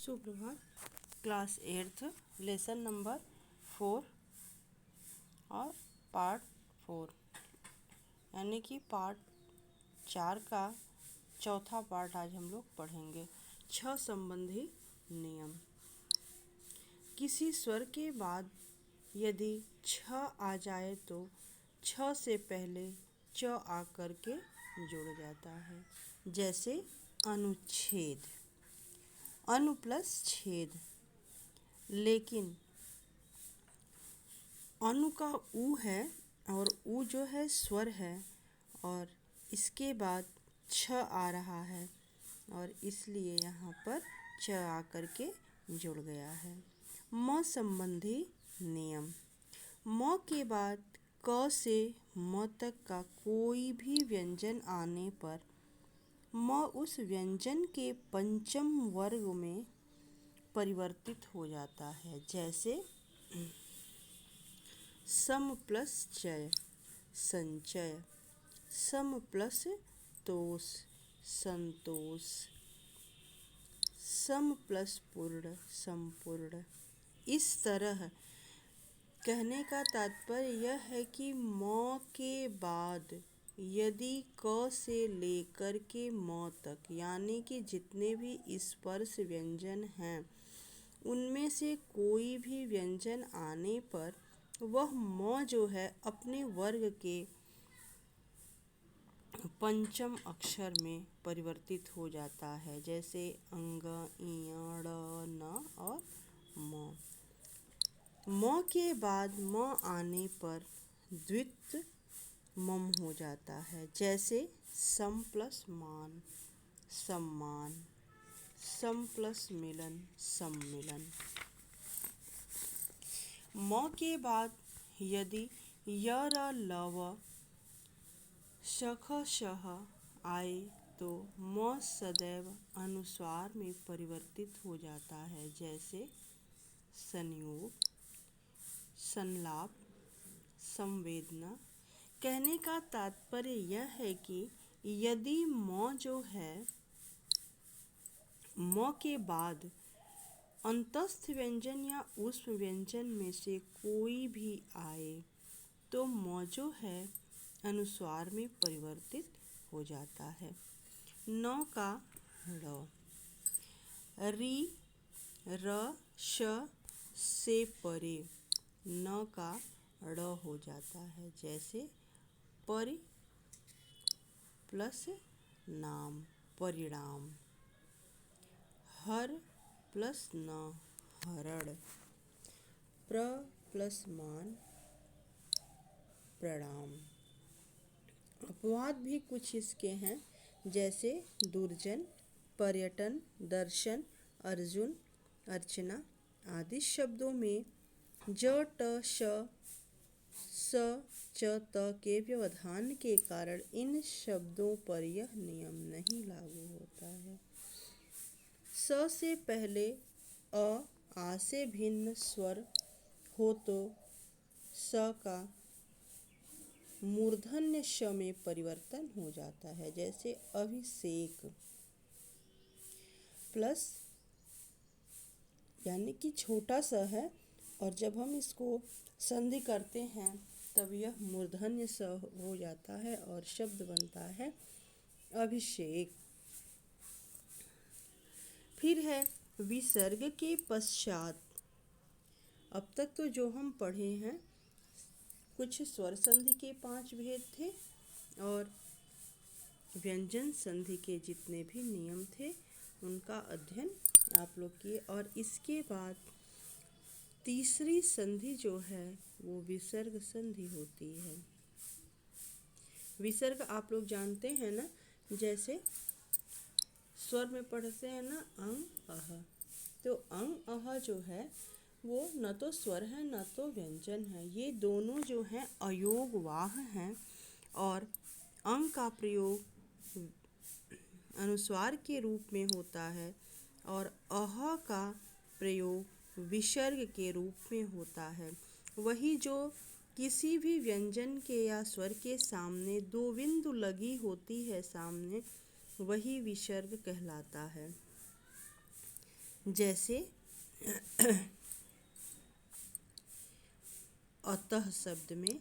सुप्रभात। Class 8th lesson number 4 और part 4 यानी कि पार्ट 4 का चौथा पार्ट आज हम लोग पढ़ेंगे। छ संबंधी नियम। किसी स्वर के बाद यदि छ आ जाए तो छ से पहले च आकर के जुड़ जाता है। जैसे अनुच्छेद, अनु प्लस छेद। लेकिन अनु का उ है और उ जो है स्वर है और इसके बाद छ आ रहा है और इसलिए यहाँ पर च आकर के जुड़ गया है। म संबंधी नियम। म के बाद क से म तक का कोई भी व्यंजन आने पर म उस व्यंजन के पंचम वर्ग में परिवर्तित हो जाता है। जैसे सम प्लस चय संचय, सम प्लस तोष संतोष, सम प्लस पूर्ण संपूर्ण। इस तरह कहने का तात्पर्य यह है कि म के बाद यदि क से लेकर के म तक यानी कि जितने भी स्पर्श व्यंजन हैं उनमें से कोई भी व्यंजन आने पर वह म जो है अपने वर्ग के पंचम अक्षर में परिवर्तित हो जाता है। जैसे अंग, इय, ड़, न और म। म के बाद म आने पर द्वित्व मम हो जाता है। जैसे सम प्लस मान सम्मान, सम प्लस मिलन सम्मिलन। म के बाद यदि य, र, ल, व, शख, शह आए तो म सदैव अनुस्वार में परिवर्तित हो जाता है। जैसे संयोग, संलाप, संवेदना। कहने का तात्पर्य यह है कि यदि म जो है म के बाद अंतस्थ व्यंजन या ऊष्म व्यंजन में से कोई भी आए तो म जो है अनुस्वार में परिवर्तित हो जाता है। न का ड़, री, र, श से परे न का ड़ हो जाता है। जैसे परि प्लस नाम परिणाम, हर प्लस न हरण, प्र प्लस मान प्रणाम। अपवाद भी कुछ इसके हैं। जैसे दुर्जन, पर्यटन, दर्शन, अर्जुन, अर्चना आदि शब्दों में ज, ट, श, स, च, त के व्यवधान के कारण इन शब्दों पर यह नियम नहीं लागू होता है। स से पहले अ, आ से भिन्न स्वर हो तो स का मूर्धन्य श में परिवर्तन हो जाता है। जैसे अभिषेक प्लस यानी कि छोटा सा है और जब हम इसको संधि करते हैं तब यह मूर्धन्य स हो जाता है और शब्द बनता है अभिषेक। फिर है विसर्ग के पश्चात। अब तक तो जो हम पढ़े हैं कुछ स्वर संधि के 5 भेद थे और व्यंजन संधि के जितने भी नियम थे उनका अध्ययन आप लोग किए। और इसके बाद तीसरी संधि जो है वो विसर्ग संधि होती है। विसर्ग आप लोग जानते हैं ना, जैसे स्वर में पढ़ते हैं ना अंग, अह। तो अंग, अह जो है वो न तो स्वर है न तो व्यंजन है। ये दोनों जो हैं अयोगवाह हैं और अंग का प्रयोग अनुस्वार के रूप में होता है और अह का प्रयोग विसर्ग के रूप में होता है। वही जो किसी भी व्यंजन के या स्वर के सामने दो बिंदु लगी होती है सामने, वही विसर्ग कहलाता है। जैसे अतः शब्द में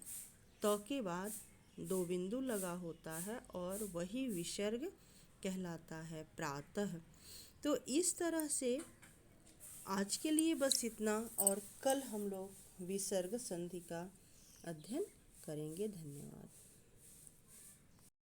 त के बाद दो बिंदु लगा होता है और वही विसर्ग कहलाता है, प्रातः। तो इस तरह से आज के लिए बस इतना, और कल हम लोग विसर्ग संधि का अध्ययन करेंगे। धन्यवाद।